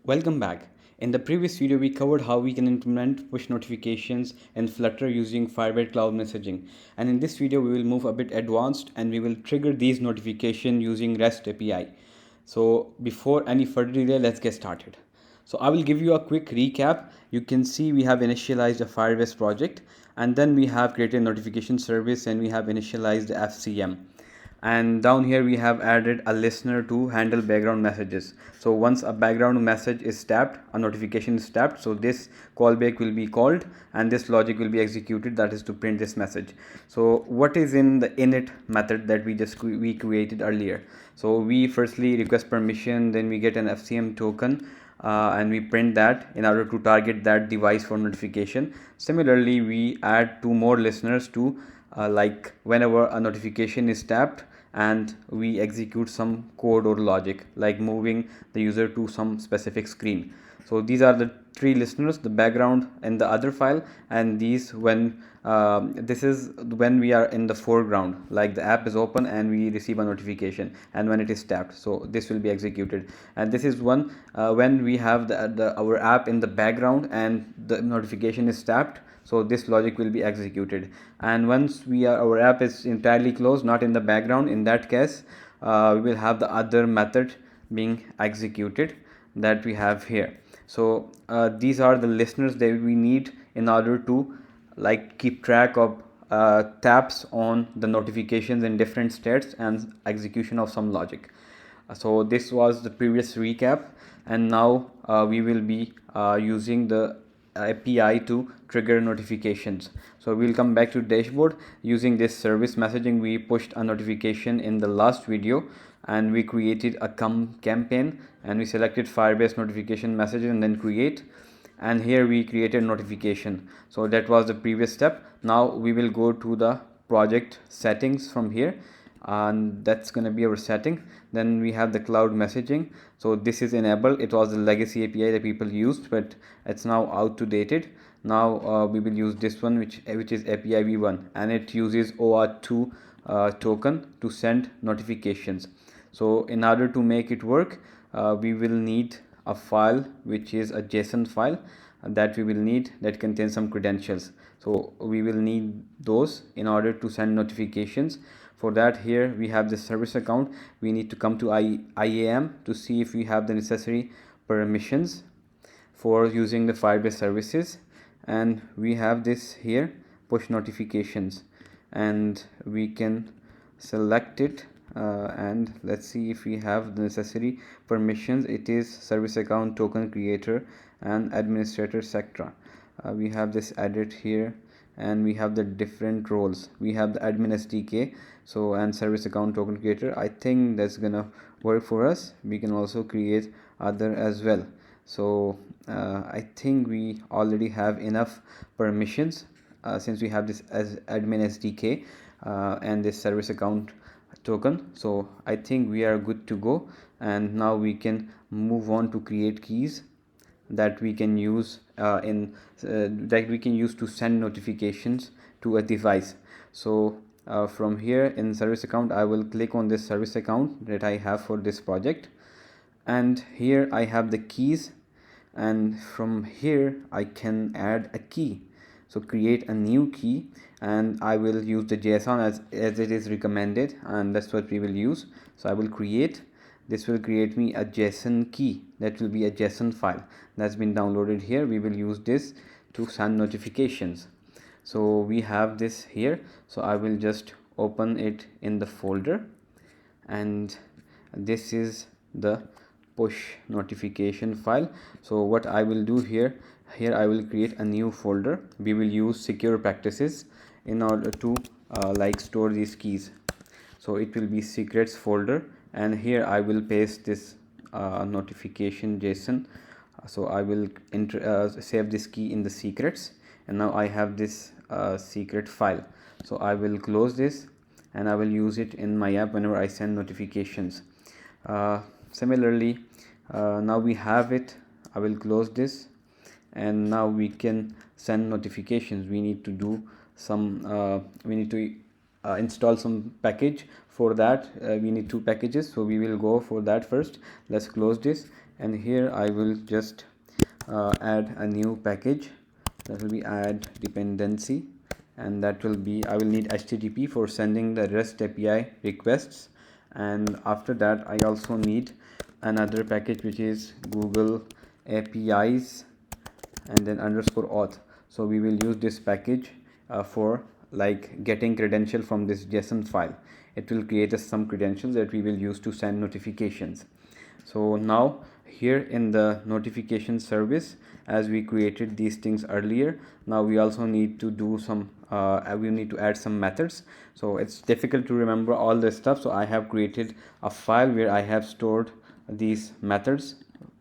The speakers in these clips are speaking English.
Welcome back. In the previous video, we covered how we can implement push notifications in Flutter using Firebase Cloud Messaging. And in this video, we will move a bit advanced and we will trigger these notifications using REST API. So before any further delay, let's get started. So I will give you a quick recap. You can see we have initialized a Firebase project, and then we have created a notification service, and we have initialized the FCM. And down here we have added a listener to handle background messages. So once a background message is tapped, a notification is tapped, so this callback will be called and this logic will be executed, that is to print this message. So what is in the init method that we created earlier? So we firstly request permission, then we get an FCM token, and we print that in order to target that device for notification. Similarly, we add two more listeners to like whenever a notification is tapped, and we execute some code or logic like moving the user to some specific screen. So these are the three listeners, the background in the other file, and these when this is when we are in the foreground, like the app is open and we receive a notification, and when it is tapped, so this will be executed. And this is one when we have our app in the background and the notification is tapped, so this logic will be executed. And once our app is entirely closed, not in the background, in that case we will have the other method being executed that we have here. So these are the listeners that we need in order to like keep track of taps on the notifications in different states and execution of some logic. So this was the previous recap, and now we will be using the API to trigger notifications. So we'll come back to dashboard. Using this service messaging, we pushed a notification in the last video, and we created a campaign, and we selected Firebase notification message and then create, and here we created notification. So that was the previous step. Now we will go to the project settings from here, and that's going to be our setting. Then we have the cloud messaging, so this is enabled. It was the legacy API that people used, but it's now outdated. Now we will use this one, which is API V1, and it uses OAuth 2 token to send notifications. So in order to make it work, we will need a file which is a JSON file that we will need, that contains some credentials. So we will need those in order to send notifications. For that, here we have the service account. We need to come to IAM to see if we have the necessary permissions for using the Firebase services, and we have this here, push notifications, and we can select it, and let's see if we have the necessary permissions. It is service account, token creator, and administrator sector. We have this edit here, and we have the different roles. We have the admin SDK, so, and service account, token creator. I think that's gonna work for us. We can also create other as well. So I think we already have enough permissions since we have this as admin SDK and this service account token. So I think we are good to go, and now we can move on to create keys that we can use that we can use to send notifications to a device. So from here in service account, I will click on this service account that I have for this project, and here I have the keys, and from here I can add a key. So create a new key, and I will use the JSON as it is recommended, and that's what we will use. So I will create, this will create me a JSON key, that will be a JSON file that's been downloaded here. We will use this to send notifications. So we have this here, so I will just open it in the folder, and this is the push notification file. So what I will do here I will create a new folder. We will use secure practices in order to like store these keys. So it will be secrets folder, and here I will paste this notification JSON. So I will save this key in the secrets, and now I have this secret file. So I will close this, and I will use it in my app whenever I send notifications. Similarly, now we have it. I will close this, and now we can send notifications. We need to do some we need to install some package. For that we need two packages, so we will go for that first. Let's close this, and here I will just add a new package. That will be add dependency, and that will be, I will need HTTP for sending the REST API requests, and after that I also need another package which is Google APIs and then underscore auth. So we will use this package for like getting credential from this JSON file. It will create us some credentials that we will use to send notifications. So now here in the notification service, as we created these things earlier, now we also need to do some we need to add some methods. So it's difficult to remember all this stuff, so I have created a file where I have stored these methods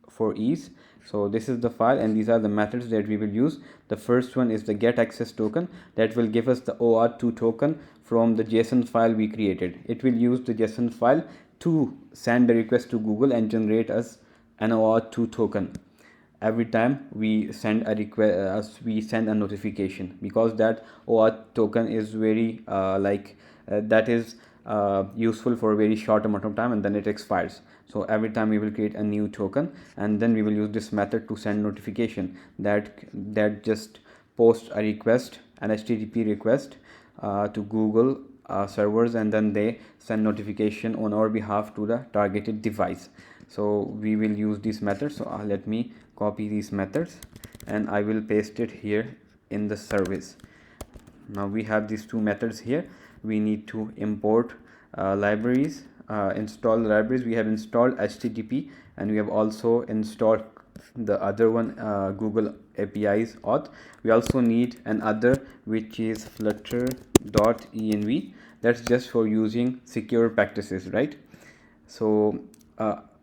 for ease. So this is the file, and these are the methods that we will use. The first one is the get access token, that will give us the OAuth2 token from the JSON file we created. It will use the JSON file to send a request to Google and generate us an OAuth2 token every time we send a request, we send a notification, because that OAuth token is very that is useful for a very short amount of time and then it expires. So every time we will create a new token, and then we will use this method to send notification that just posts a request, an HTTP request to Google servers, and then they send notification on our behalf to the targeted device. So we will use these methods. So let me copy these methods and I will paste it here in the service. Now we have these two methods here. We need to import libraries, install libraries. We have installed HTTP, and we have also installed the other one, Google APIs auth. We also need another which is flutter.env. That's just for using secure practices, right? So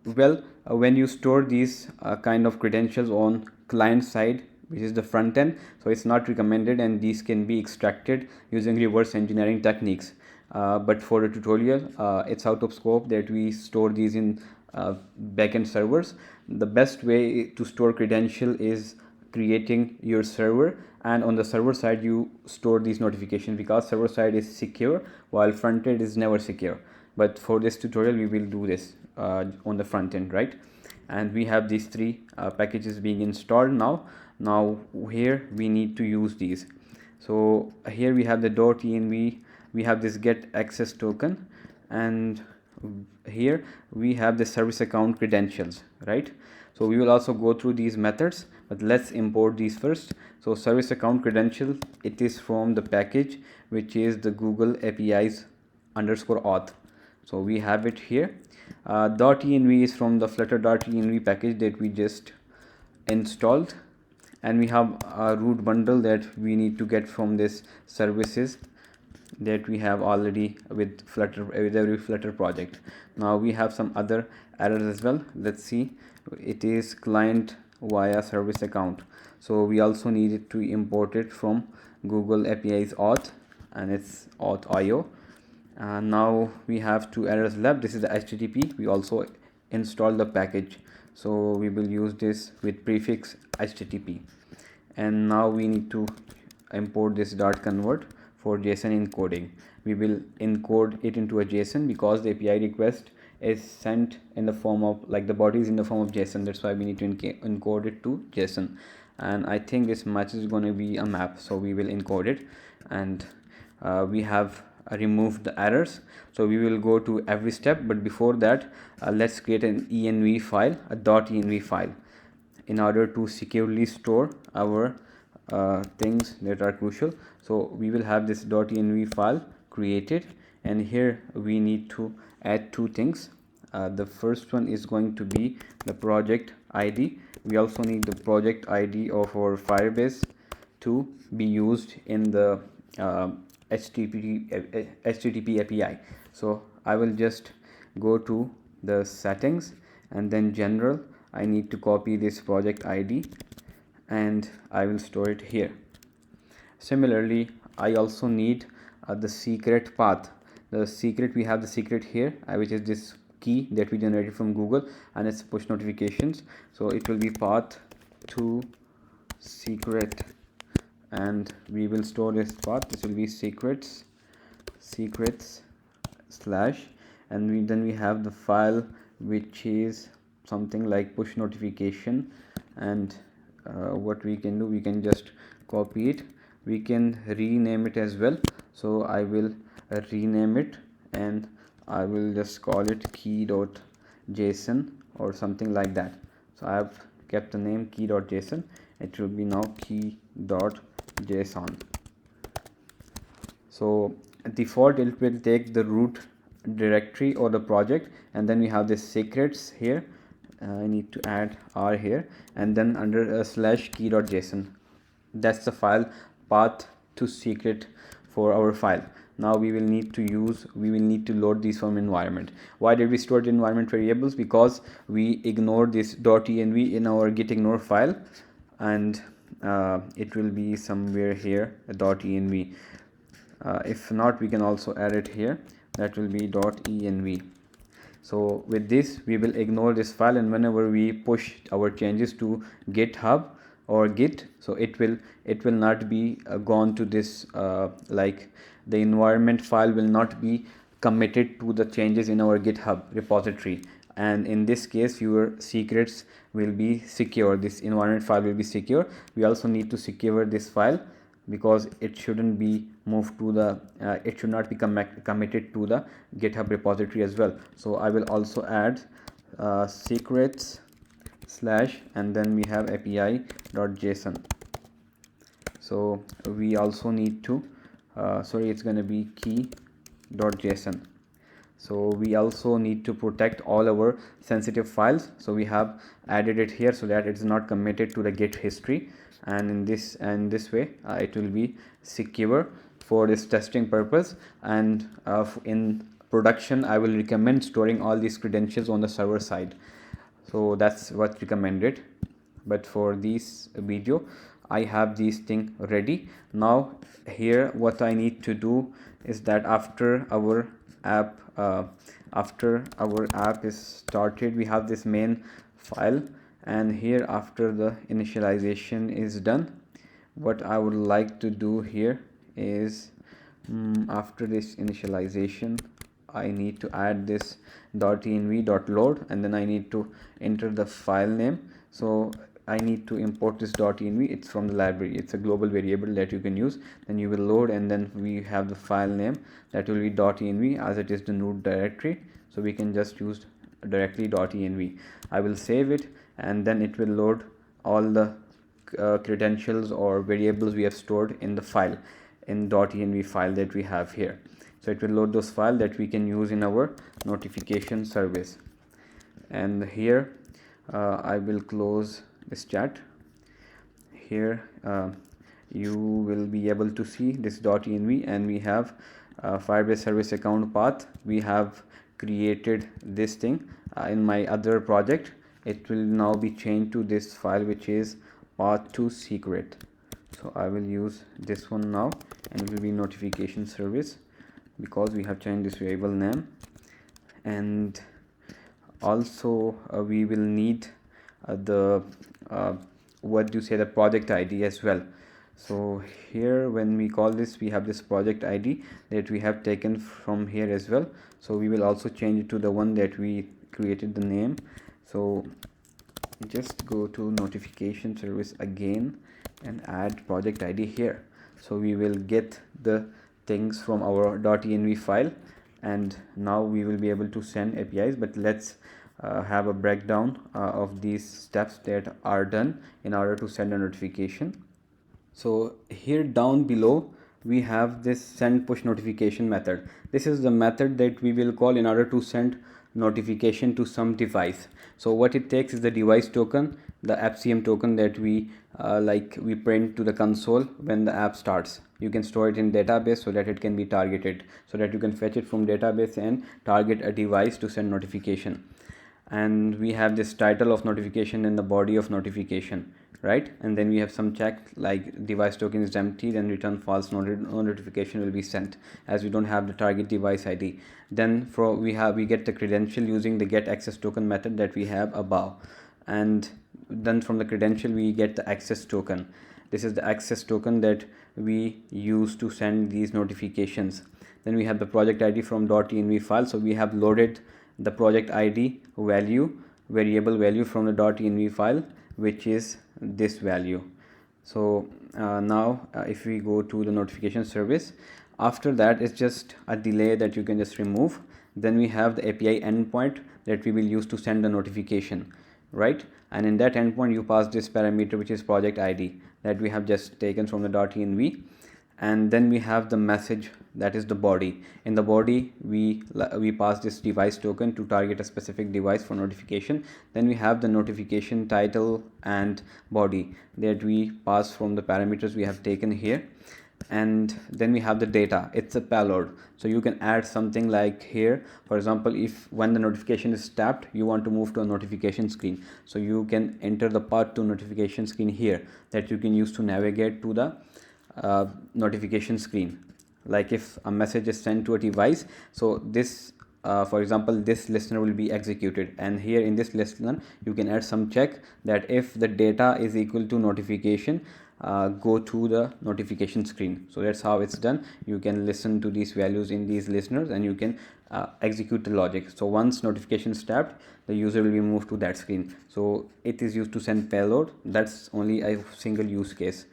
when you store these kind of credentials on client side, which is the front end, so it's not recommended, and these can be extracted using reverse engineering techniques. But for a tutorial, it's out of scope that we store these in backend servers. The best way to store credential is creating your server, and on the server side you store these notifications, because server side is secure while front end is never secure. But for this tutorial we will do this on the front end, right? And we have these three packages being installed now here we need to use these. So here we have the .env, we have this get access token, and here we have the service account credentials, right? So we will also go through these methods, but let's import these first. So service account credential, it is from the package which is the Google APIs underscore auth. So we have it here. .env is from the flutter.env package that we just installed, and we have a root bundle that we need to get from this services that we have already with Flutter, with every Flutter project. Now we have some other errors as well. Let's see. It is client via service account, so we also needed to import it from Google APIs auth, and it's auth.io. Now we have two errors left. This is the HTTP. We also installed the package, so we will use this with prefix HTTP. And now we need to import this .convert for JSON encoding. We will encode it into a JSON because the API request is sent in the form of, like, the body is in the form of JSON. That's why we need to encode it to JSON. And I think this match is going to be a map, so we will encode it. And we have removed the errors, so we will go to every step. But before that, let's create an env file, a .env file, in order to securely store our things that are crucial. So we will have this .env file created, and here we need to add two things. The first one is going to be the project ID. We also need the project ID of our Firebase to be used in the HTTP API. So I will just go to the settings and then general. I need to copy this project ID and I will store it here. Similarly, I also need the secret path. The secret, we have the secret here, which is this key that we generated from Google, and it's push notifications. So it will be path to secret, and we will store this path. This will be secrets slash, and then we have the file which is something like push notification, and what we can do, we can just copy it. We can rename it as well, so I will rename it, and I will just call it key.json or something like that. So I have kept the name key.json. It will be now key.json. So default it will take the root directory or the project, and then we have this secrets here. I need to add r here, and then under slash key.json, that's the file path to secret for our file. Now we will need to load these from environment. Why did we store the environment variables? Because we ignored this .env in our gitignore file, and it will be somewhere here, .env. If not, we can also add it here. That will be .env. So with this, we will ignore this file, and whenever we push our changes to GitHub or Git, so it will not be gone to this, like the environment file will not be committed to the changes in our GitHub repository, and in this case your secrets will be secure. This environment file will be secure. We also need to secure this file because it shouldn't be moved to the it should not be committed to the GitHub repository as well. So I will also add secrets slash, and then we have api.json. so we also need to sorry, it's going to be key.json. so we also need to protect all our sensitive files, so we have added it here so that it's not committed to the Git history, and in this way it will be secure for this testing purpose. And in production, I will recommend storing all these credentials on the server side, so that's what's recommended. But for this video, I have these things ready. Now here what I need to do is that after our app is started, we have this main file, and here after the initialization is done, what I would like to do here is after this initialization, I need to add this .env.load, and then I need to enter the file name. So I need to import this .env. It's from the library. It's a global variable that you can use. Then you will load, and then we have the file name that will be .env, as it is the root directory. So we can just use directly .env. I will save it, and then it will load all the credentials or variables we have stored in the file, in .env file that we have here. So it will load those files that we can use in our notification service. And here I will close this chat. Here you will be able to see this .env, and we have Firebase service account path. We have created this thing in my other project. It will now be changed to this file, which is path to secret. So I will use this one now, and it will be notification service, because we have changed this variable name. And also we will need the the project ID as well. So here when we call this, we have this project ID that we have taken from here as well. So we will also change it to the one that we created the name. So just go to notification service again and add project ID here. So we will get the things from our .env file, and now we will be able to send APIs. But let's have a breakdown of these steps that are done in order to send a notification. So here down below we have this send push notification method. This is the method that we will call in order to send notification to some device. So what it takes is the device token, the FCM token that we print to the console when the app starts. You can store it in database so that it can be targeted, so that you can fetch it from database and target a device to send notification. And we have this title of notification and the body of notification, right? And then we have some check like device token is empty, then return false, no notification will be sent, as we don't have the target device ID. Then we get the credential using the get access token method that we have above, and then from the credential we get the access token. This is the access token that we use to send these notifications. Then we have the project ID from .env file. So we have loaded the project ID value variable value from the .env file, which is this value. So now if we go to the notification service, after that it's just a delay that you can just remove. Then we have the API endpoint that we will use to send the notification, right? And in that endpoint you pass this parameter, which is project ID, that we have just taken from the .env. And then we have the message, that is the body. In the body we pass this device token to target a specific device for notification. Then we have the notification title and body that we pass from the parameters we have taken here. And then we have the data, it's a payload. So you can add something like here, for example, if when the notification is tapped you want to move to a notification screen, so you can enter the path to notification screen here, that you can use to navigate to the notification screen. Like if a message is sent to a device, so this for example this listener will be executed, and here in this listener you can add some check that if the data is equal to notification, go to the notification screen. So that's how it's done. You can listen to these values in these listeners and you can execute the logic. So once notification is tapped, the user will be moved to that screen. So it is used to send payload. That's only a single use case.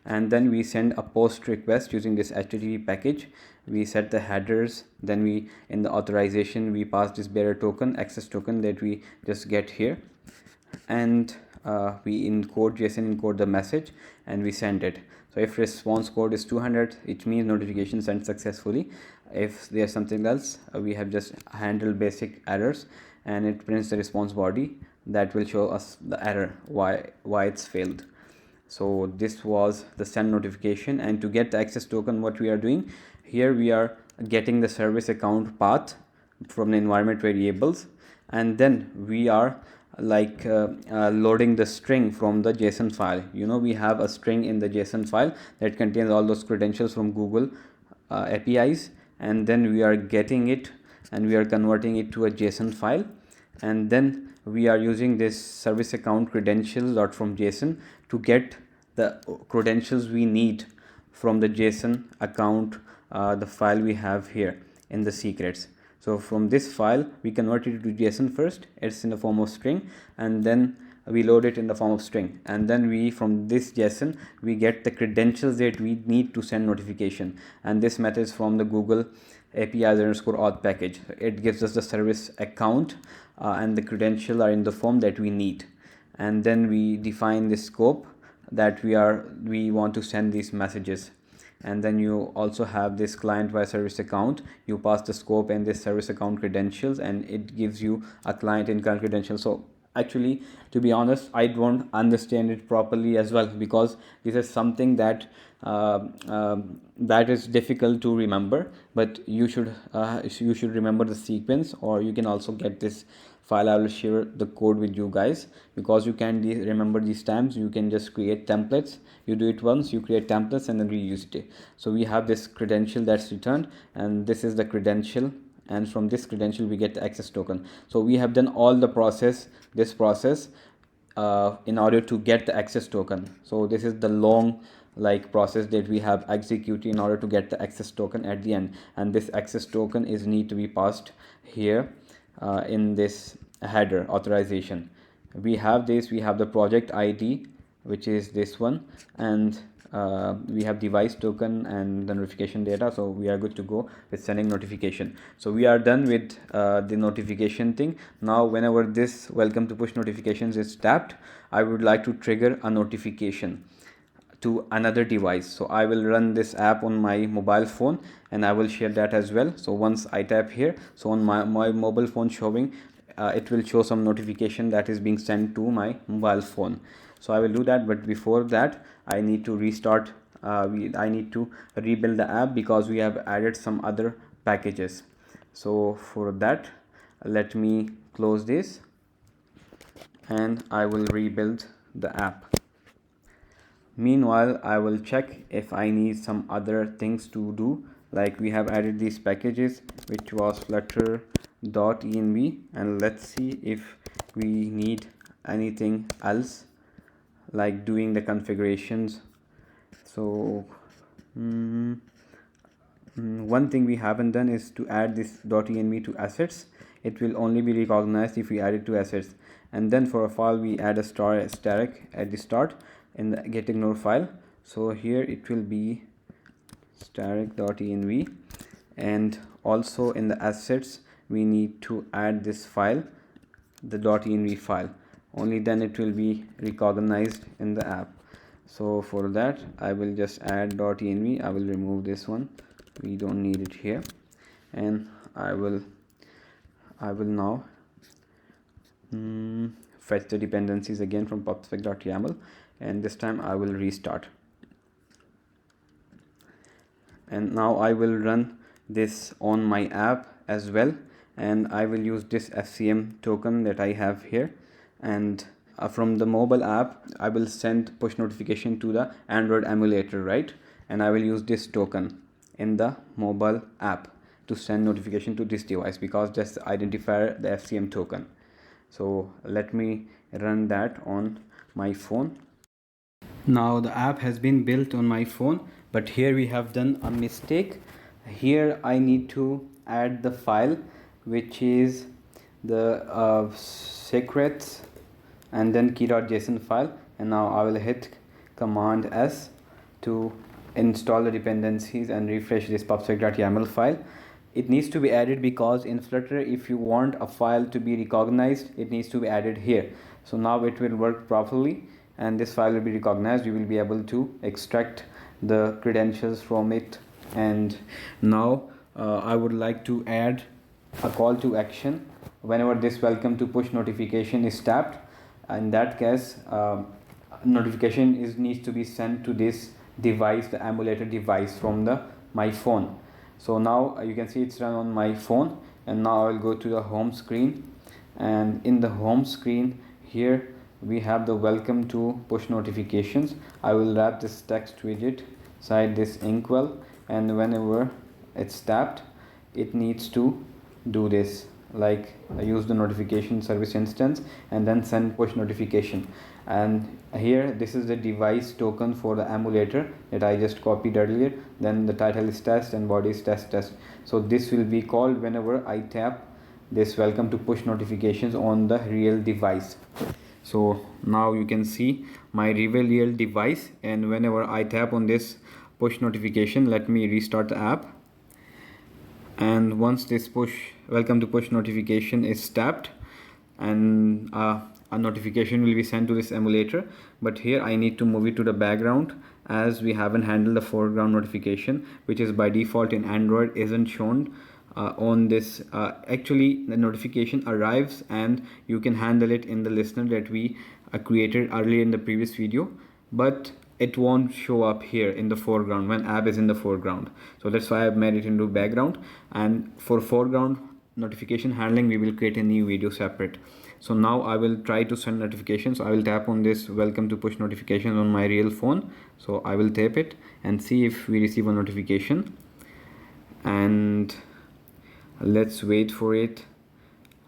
And then we send a post request using this HTTP package. We set the headers, then we in the authorization we pass this bearer token, access token that we just get here, and we encode JSON encode the message and we send it. So if response code is 200, it means notification sent successfully. If there's something else, we have just handled basic errors, and it prints the response body that will show us the error, why it's failed. So this was the send notification. And to get the access token, what we are doing here, we are getting the service account path from the environment variables, and then we are like loading the string from the JSON file. You know, we have a string in the JSON file that contains all those credentials from Google APIs, and then we are getting it and we are converting it to a JSON file, and then we are using this service account credentials dot from JSON to get the credentials we need from the JSON account, the file we have here in the secrets. So from this file we convert it to JSON first, it's in the form of string, and then we load it in the form of string, and then we from this JSON we get the credentials that we need to send notification, and this method is from the Google APIs _auth package. It gives us the service account and the credentials are in the form that we need, and then we define the scope that we want to send these messages. And then you also have this client via service account. You pass the scope and this service account credentials, and it gives you a client in credentials. So actually, to be honest, I don't understand it properly as well, because this is something that that is difficult to remember, but you should remember the sequence, or you can also get this file. I will share the code with you guys, because you can remember these times. You can just create templates. You do it once, you create templates, and then reuse it. So we have this credential that's returned, and this is the credential, and from this credential we get the access token. So we have done all the process, this process in order to get the access token. So this is the long like process that we have executed in order to get the access token at the end, and this access token is need to be passed here in this header authorization. We have this, we have the project ID, which is this one, and we have device token and the notification data. So we are good to go with sending notification. So we are done with the notification thing. Now whenever this welcome to push notifications is tapped, I would like to trigger a notification to another device. So I will run this app on my mobile phone, and I will share that as well. So once I tap here, so on my mobile phone showing, it will show some notification that is being sent to my mobile phone. So I will do that, but before that I need to restart I need to rebuild the app, because we have added some other packages. So for that, let me close this and I will rebuild the app. Meanwhile, I will check if I need some other things to do. Like we have added these packages, which was flutter.env, and let's see if we need anything else, like doing the configurations. So one thing we haven't done is to add this .env to assets. it will only be recognized if we add it to assets. And then for a file we add a static at the start in the getignore file. So here it will be static.env, and also in the assets we need to add this file, the .env file. Only then it will be recognized in the app. So for that I will just add .env. I will remove this one, we don't need it here, and I will now fetch the dependencies again from pubspec.yaml, and this time I will restart. And now I will run this on my app as well, and I will use this FCM token that I have here, and from the mobile app I will send push notification to the Android emulator, right? And I will use this token in the mobile app to send notification to this device, because that's the identifier, the FCM token. So let me run that on my phone. Now the app has been built on my phone, but here we have done a mistake. Here I need to add the file, which is the secrets and then key.json file. And now I will hit Command S to install the dependencies and refresh this pubspec.yaml file. It needs to be added because in Flutter, if you want a file to be recognized, it needs to be added here. So now it will work properly, and this file will be recognized. We will be able to extract the credentials from it. And now I would like to add a call to action whenever this welcome to push notification is tapped. In that case, notification needs to be sent to this device, the emulator device, from my phone. So now you can see it's run on my phone, and now I will go to the home screen, and in the home screen here we have the welcome to push notifications. I will wrap this text widget inside this inkwell, and whenever it's tapped, it needs to do this, like use the notification service instance and then send push notification. And here this is the device token for the emulator that I just copied earlier. Then the title is test and body is test. So this will be called whenever I tap this welcome to push notifications on the real device. So now you can see my real device, and whenever I tap on this push notification, let me restart the app. And once this welcome to push notification is tapped, and a notification will be sent to this emulator. But here I need to move it to the background, as we haven't handled the foreground notification, which is by default in Android isn't shown on this. Actually the notification arrives and you can handle it in the listener that we created earlier in the previous video, but it won't show up here in the foreground when app is in the foreground. So that's why I've made it into background, and for foreground notification handling we will create a new video separate. So now I will try to send notifications. So I will tap on this welcome to push notifications on my real phone. So I will tap it and see if we receive a notification, and let's wait for it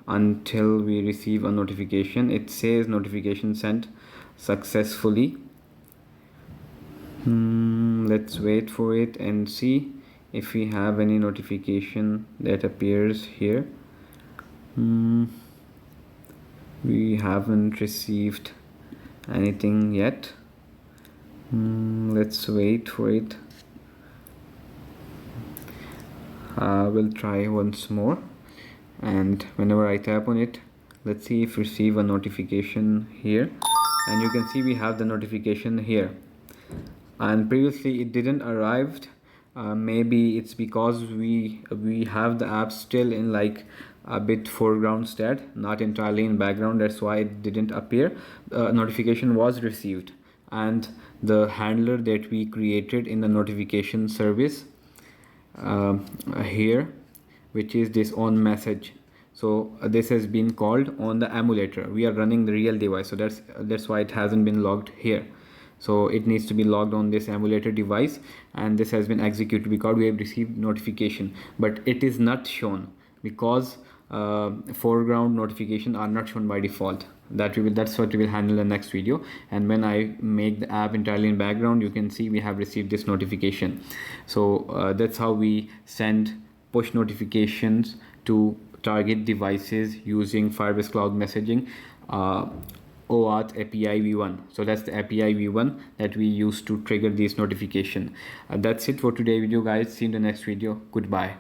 until we receive a notification. It says notification sent successfully. Let's wait for it and see if we have any notification that appears here. We haven't received anything yet. Let's wait for it. I will try once more, and whenever I tap on it, let's see if we receive a notification here. And you can see we have the notification here, and previously it didn't arrive. Maybe it's because we have the app still in like a bit foreground state, not entirely in background. That's why it didn't appear. Notification was received, and the handler that we created in the notification service here, which is this on message. So this has been called on the emulator. We are running the real device, so that's why it hasn't been logged here. So it needs to be logged on this emulator device, and this has been executed because we have received notification, but it is not shown because foreground notifications are not shown by default. That's what we will handle in the next video. And when I make the app entirely in background, you can see we have received this notification. So that's how we send push notifications to target devices using Firebase Cloud Messaging OAuth API V1. So that's the API V1 that we use to trigger these notification. That's it for today's video, guys. See you in the next video. Goodbye.